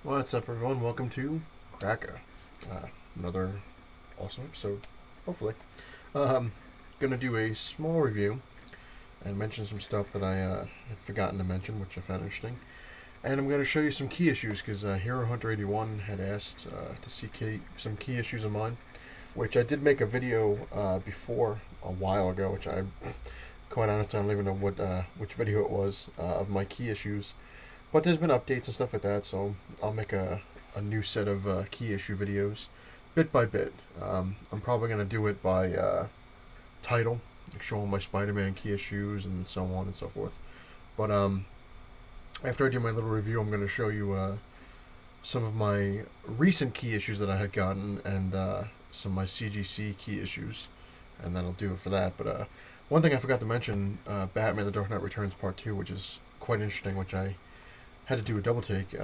What's up, everyone? Welcome to Cracka. Another awesome episode, hopefully. Um, gonna do a small review and mention some stuff that I had forgotten to mention, which I found interesting. And I'm gonna show you some key issues because Hero Hunter 81 had asked to see some key issues of mine, which I did make a video before a while ago, which I quite honestly I don't even know which video it was of my key issues. But there's been updates and stuff like that, so I'll make a new set of key issue videos, bit by bit. I'm probably going to do it by title, like showing my Spider-Man key issues and so on and so forth. But after I do my little review, I'm going to show you some of my recent key issues that I had gotten and some of my CGC key issues, and that'll do it for that. But one thing I forgot to mention, Batman: The Dark Knight Returns Part 2, which is quite interesting, which I had to do a double take,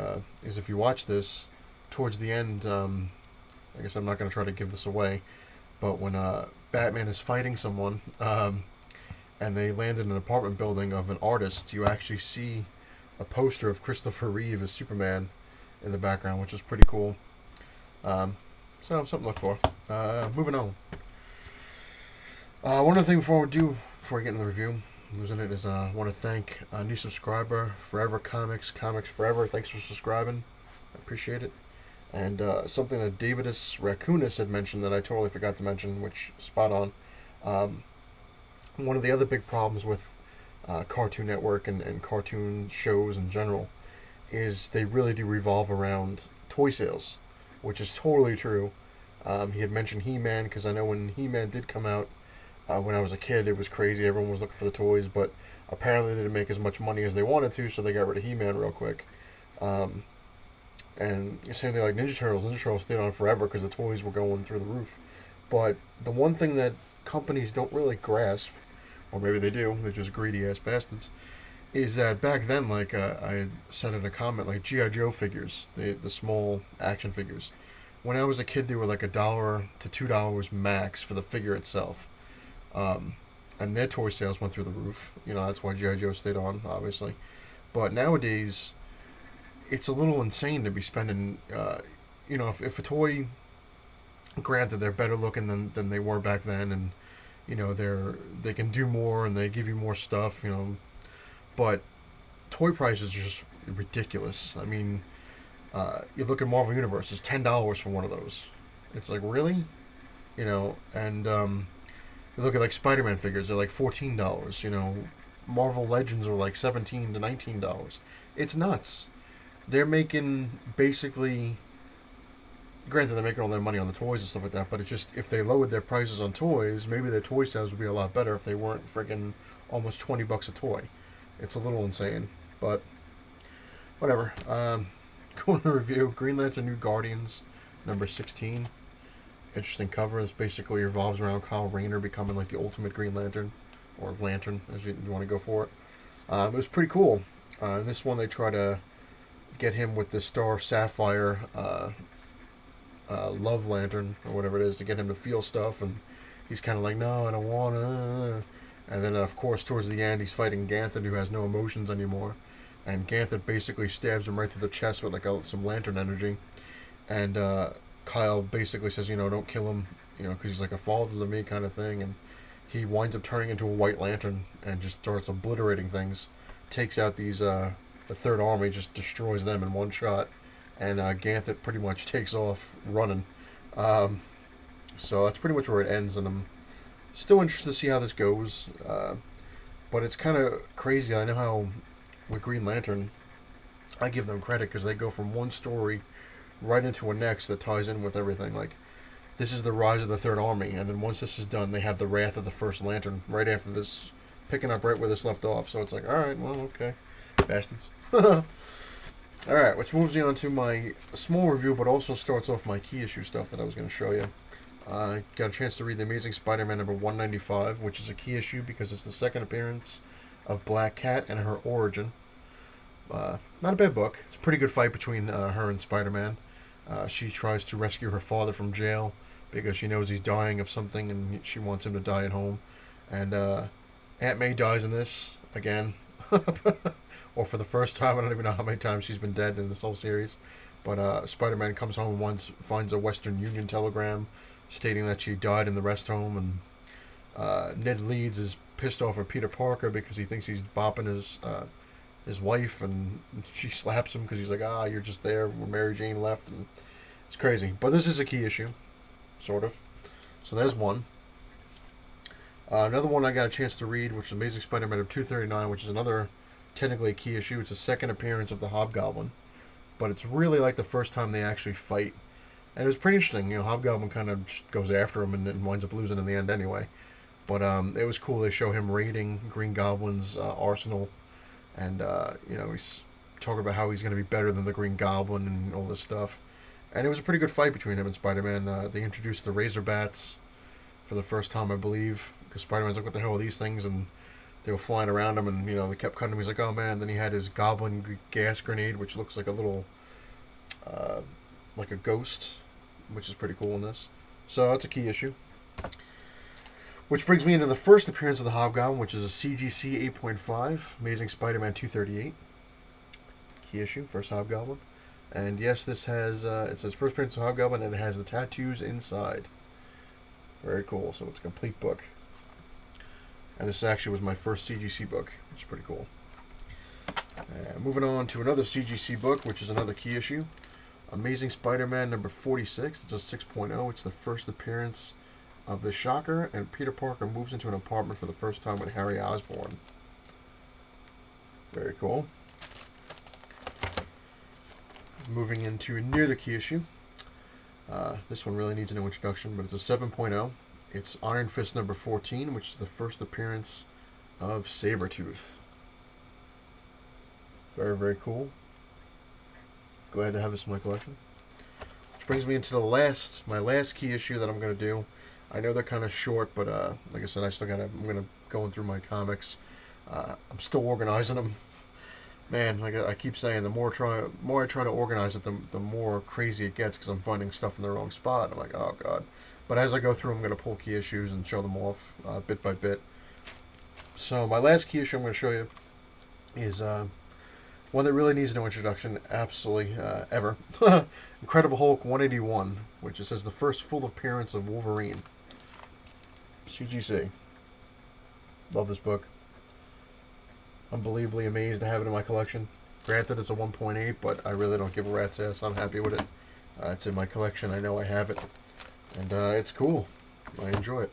is if you watch this towards the end, I guess I'm not going to try to give this away, but when Batman is fighting someone and they land in an apartment building of an artist, you actually see a poster of Christopher Reeve as Superman in the background, which is pretty cool. So something to look for. Moving on. One other thing before I get into the review, losing it is I want to thank a new subscriber, Forever Comics Forever. Thanks for subscribing. I appreciate it. And something that Davidus Raccoonus had mentioned that I totally forgot to mention, which spot on. One of the other big problems with Cartoon Network and cartoon shows in general is they really do revolve around toy sales, which is totally true. He had mentioned He-Man because I know when He-Man did come out, when I was a kid, it was crazy. Everyone was looking for the toys, but apparently they didn't make as much money as they wanted to, so they got rid of He-Man real quick. And same thing like Ninja Turtles. Ninja Turtles stayed on forever because the toys were going through the roof. But the one thing that companies don't really grasp, or maybe they do, they're just greedy ass bastards, is that back then, like I had said in a comment, like G.I. Joe figures, the small action figures. When I was a kid, they were like $1 to $2 max for the figure itself. And their toy sales went through the roof. That's why G.I. Joe stayed on, obviously. But nowadays, it's a little insane to be spending, if a toy, granted, they're better looking than they were back then, and, they can do more and they give you more stuff, but toy prices are just ridiculous. I mean, you look at Marvel Universe, it's $10 for one of those. It's like, really? And, you look at like Spider-Man figures; they're like $14. Marvel Legends are like $17 to $19. It's nuts. They're making basically. Granted, they're making all their money on the toys and stuff like that, but it's just if they lowered their prices on toys, maybe their toy sales would be a lot better if they weren't freaking almost $20 a toy. It's a little insane, but whatever. Going to review Green Lantern New Guardians number 16. Interesting cover. This basically revolves around Kyle Rayner becoming like the ultimate Green Lantern, or Lantern, as you want to go for it. It was pretty cool. In this one, they try to get him with the Star Sapphire Love Lantern, or whatever it is, to get him to feel stuff, and he's kind of like, no, I don't want to. And then, of course, towards the end, he's fighting Ganthet, who has no emotions anymore. And Ganthet basically stabs him right through the chest with like some lantern energy. And Kyle basically says, don't kill him, because he's like a father to me kind of thing. And he winds up turning into a White Lantern and just starts obliterating things. Takes out the Third Army, just destroys them in one shot. And Ganthet pretty much takes off running. So that's pretty much where it ends. And I'm still interested to see how this goes. But it's kind of crazy. I know how with Green Lantern, I give them credit because they go from one story right into a next that ties in with everything. Like, this is the rise of the Third Army, and then once this is done, they have the wrath of the First Lantern right after this, picking up right where this left off. So it's like, alright, well, okay. Bastards. Alright, which moves me on to my small review, but also starts off my key issue stuff that I was going to show you. I got a chance to read The Amazing Spider-Man number 195, which is a key issue because it's the second appearance of Black Cat and her origin. Not a bad book. It's a pretty good fight between her and Spider-Man. She tries to rescue her father from jail because she knows he's dying of something and she wants him to die at home. And Aunt May dies in this again. Or for the first time. I don't even know how many times she's been dead in this whole series. But Spider-Man comes home and finds a Western Union telegram stating that she died in the rest home, and Ned Leeds is pissed off at Peter Parker because he thinks he's bopping his wife, and she slaps him because he's like, you're just there when Mary Jane left, and it's crazy. But this is a key issue, sort of. So there's one. Another one I got a chance to read, which is Amazing Spider-Man of 239, which is another technically a key issue. It's a second appearance of the Hobgoblin, but it's really like the first time they actually fight. And it was pretty interesting. Hobgoblin kind of goes after him and winds up losing in the end anyway. But it was cool. They show him raiding Green Goblin's arsenal, and he's talking about how he's going to be better than the Green Goblin and all this stuff. And it was a pretty good fight between him and Spider-Man. They introduced the Razor Bats for the first time, I believe, because Spider-Man's like, what the hell are these things? And they were flying around him, and they kept cutting him. He's like, oh man. Then he had his Goblin gas grenade, which looks like a little, like a ghost, which is pretty cool in this. So that's a key issue. Which brings me into the first appearance of the Hobgoblin, which is a CGC 8.5, Amazing Spider-Man 238. Key issue, first Hobgoblin. And yes, this has, it says first appearance of Hobgoblin, and it has the tattoos inside. Very cool. So it's a complete book. And this actually was my first CGC book, which is pretty cool. Moving on to another CGC book, which is another key issue. Amazing Spider-Man number 46. It's a 6.0. It's the first appearance of the Shocker, and Peter Parker moves into an apartment for the first time with Harry Osborn. Very cool. Moving into another key issue. This one really needs no introduction, but it's a 7.0. It's Iron Fist number 14, which is the first appearance of Sabretooth. Very, very cool. Glad to have this in my collection. Which brings me into my last key issue that I'm going to do. I know they're kind of short, but like I said, I'm going to going through my comics. I'm still organizing them. Man, like I keep saying, the more I try to organize it, the more crazy it gets, because I'm finding stuff in the wrong spot. I'm like, oh god. But as I go through, I'm going to pull key issues and show them off bit by bit. So my last key issue I'm going to show you is one that really needs no introduction, absolutely ever. Incredible Hulk 181, which it says the first full appearance of Wolverine. CGC. Love this book. Unbelievably amazed to have it in my collection. Granted, it's a 1.8, but I really don't give a rat's ass. I'm happy with it. It's in my collection. I know I have it. And it's cool. I enjoy it.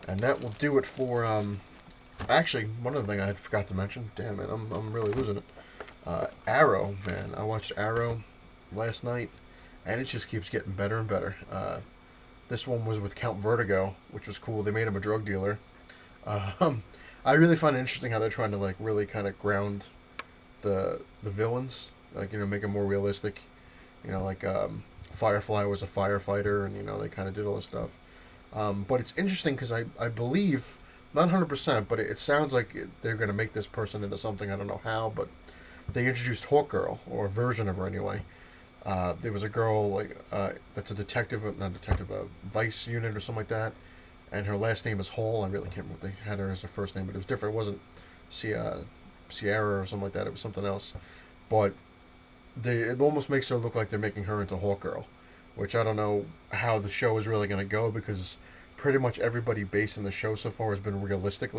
And that will do it for... actually, one other thing I forgot to mention. Damn it, I'm really losing it. Arrow, man. I watched Arrow last night, and it just keeps getting better and better. This one was with Count Vertigo, which was cool. They made him a drug dealer. I really find it interesting how they're trying to like really kind of ground the villains, like make them more realistic. Like Firefly was a firefighter, and they kind of did all this stuff. But it's interesting because I believe, not 100%, but it sounds like they're going to make this person into something. I don't know how, but they introduced Hawkgirl, or a version of her anyway. There was a girl that's a detective, not detective, a vice unit or something like that, and her last name is Hall. I really can't remember what they had her as her first name, but it was different. It wasn't Sierra or something like that. It was something else. But it almost makes her look like they're making her into Hawkgirl, which I don't know how the show is really going to go, because pretty much everybody based in the show so far has been realistic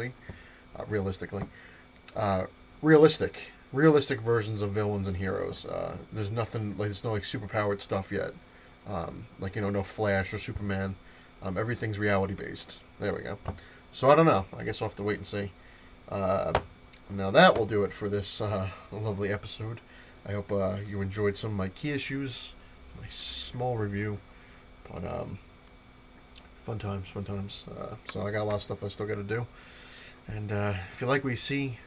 versions of villains and heroes. There's nothing like there's no like superpowered stuff yet. No Flash or Superman. Everything's reality based. There we go. So I don't know. I guess I'll have to wait and see. Now that will do it for this lovely episode. I hope you enjoyed some of my key issues, my small review, but fun times. So I got a lot of stuff I still got to do. And if you like what you see,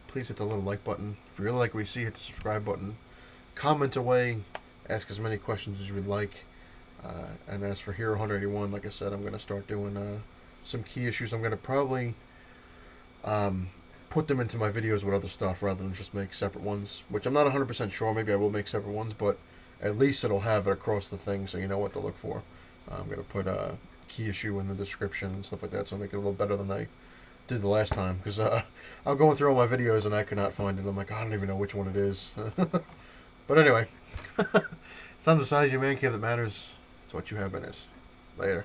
please hit the little like button. If you really like what you see, hit the subscribe button. Comment away. Ask as many questions as you would like. And as for Hero 181, like I said, I'm going to start doing some key issues. I'm going to probably put them into my videos with other stuff rather than just make separate ones, which I'm not 100% sure. Maybe I will make separate ones, but at least it'll have it across the thing so you know what to look for. I'm going to put a key issue in the description and stuff like that, so I'll make it a little better than I did the last time, because I'm going through all my videos and I could not find it. I'm like, I don't even know which one it is. But anyway, It's not the size of your man cave that matters. It's what you have in it. Later.